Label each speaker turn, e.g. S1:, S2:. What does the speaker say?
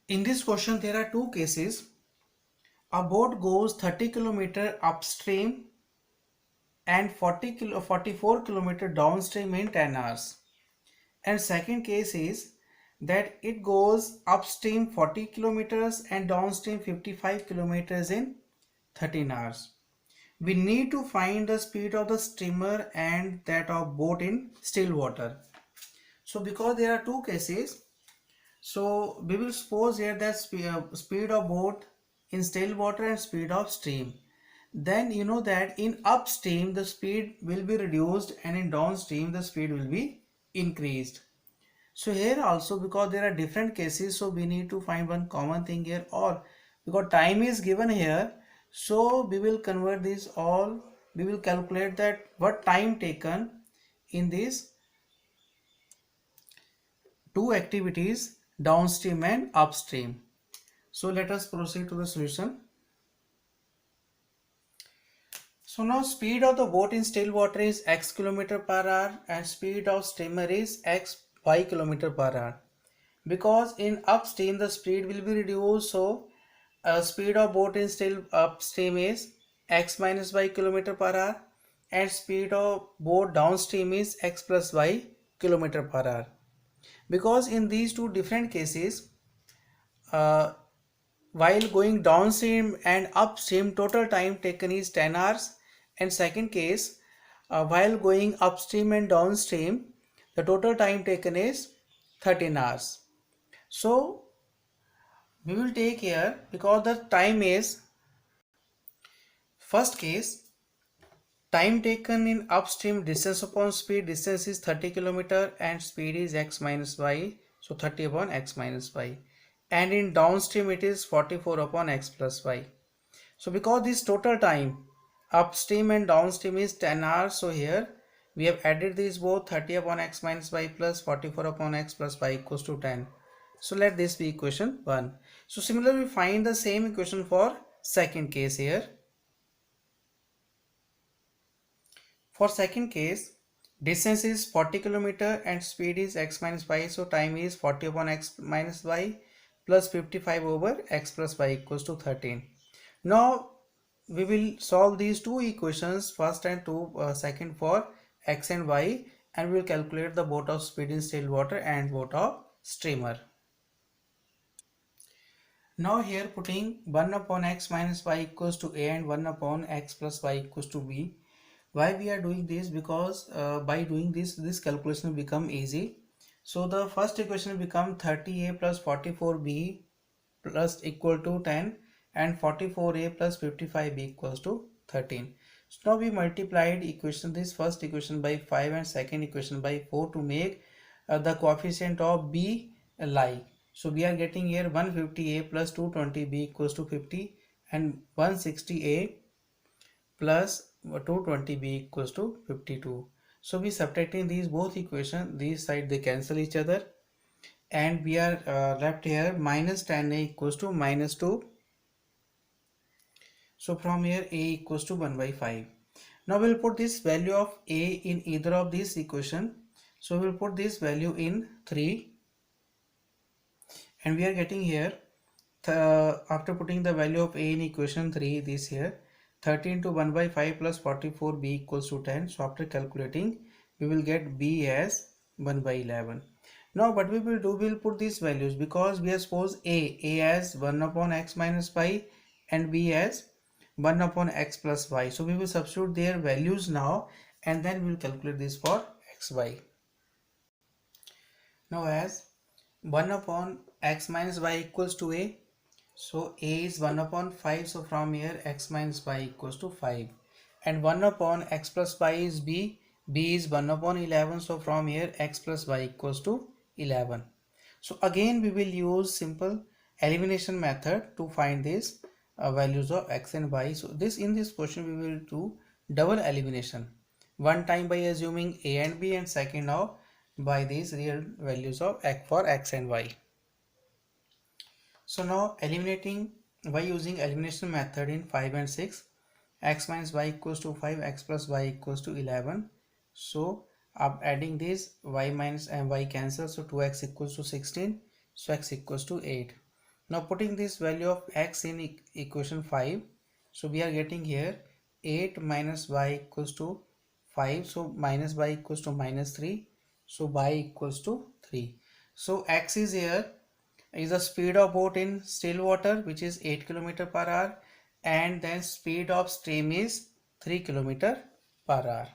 S1: In this question, there are two cases. A boat goes 30 km upstream and 44 km downstream in 10 hours. And second case is that it goes upstream 40 kilometers and downstream 55 kilometers in 13 hours. We need to find the speed of the steamer and that of boat in still water. So because there are two cases, so we will suppose here that speed of boat in still water and speed of stream. Then you know that in upstream the speed will be reduced and in downstream the speed will be increased. So here also, because there are different cases, so we need to find one common thing here, or because time is given here, so we will convert this all, we will calculate that what time taken in these two activities, downstream and upstream. So let us proceed to the solution. So now speed of the boat in still water is x kilometer per hour and speed of steamer is x y kilometer per hour. Because in upstream the speed will be reduced, so speed of boat in still upstream is x minus y kilometer per hour and speed of boat downstream is x plus y kilometer per hour. Because in these two different cases, uh, while going downstream and upstream total time taken is 10 hours, and second case, while going upstream and downstream the total time taken is 13 hours. So we will take here, because the time is, first case, time taken in upstream, distance upon speed, distance is 30 km and speed is x minus y, so 30 upon x minus y, and in downstream it is 44 upon x plus y. So because this total time upstream and downstream is 10 hours, so here we have added these both, 30 upon x minus y plus 44 upon x plus y equals to 10. So let this be equation 1. So similarly, we find the same equation for second case here. For second case, distance is 40 km and speed is x minus y, so time is 40 upon x minus y plus 55 over x plus y equals to 13. Now we will solve these two equations, first and second, for x and y, and we will calculate the boat of speed in still water and boat of steamer. Now here putting 1 upon x minus y equals to a and 1 upon x plus y equals to b. Why we are doing this? Because by doing this calculation will become easy. So the first equation will become 30a plus 44b plus equal to 10 and 44a plus 55b equals to 13. So now we multiplied this first equation by 5 and second equation by 4 to make the coefficient of b lie. So we are getting here 150a plus 220b equals to 50 and 160a plus 220b equals to 52. So we subtracting these both equations, these side they cancel each other, and we are left here minus 10a equals to minus 2. So from here a equals to 1 by 5. Now we'll put this value of a in either of these equation. So we'll put this value in 3 and we are getting here after putting the value of a in equation 3, this here 13 to 1 by 5 plus 44b equals to 10. So after calculating we will get b as 1 by 11. Now what we will do, we will put these values, because we have suppose a as 1 upon x minus y and b as 1 upon x plus y. So we will substitute their values now and then we will calculate this for xy. Now as 1 upon x minus y equals to a, so a is 1 upon 5, so from here x minus y equals to 5, and 1 upon x plus y is b is 1 upon 11, so from here x plus y equals to 11. So again we will use simple elimination method to find these values of x and y. So in this question we will do double elimination, one time by assuming a and b and second now by these real values of x for x and y. So now eliminating by using elimination method in 5 and 6, x minus y equals to 5, x plus y equals to 11. So adding this, y minus and y cancel, so 2x equals to 16, so x equals to 8. Now putting this value of x in equation 5, so we are getting here 8 minus y equals to 5, so minus y equals to minus 3, so y equals to 3. So x is here is the speed of boat in still water, which is 8 km per hour, and then speed of stream is 3 km per hour.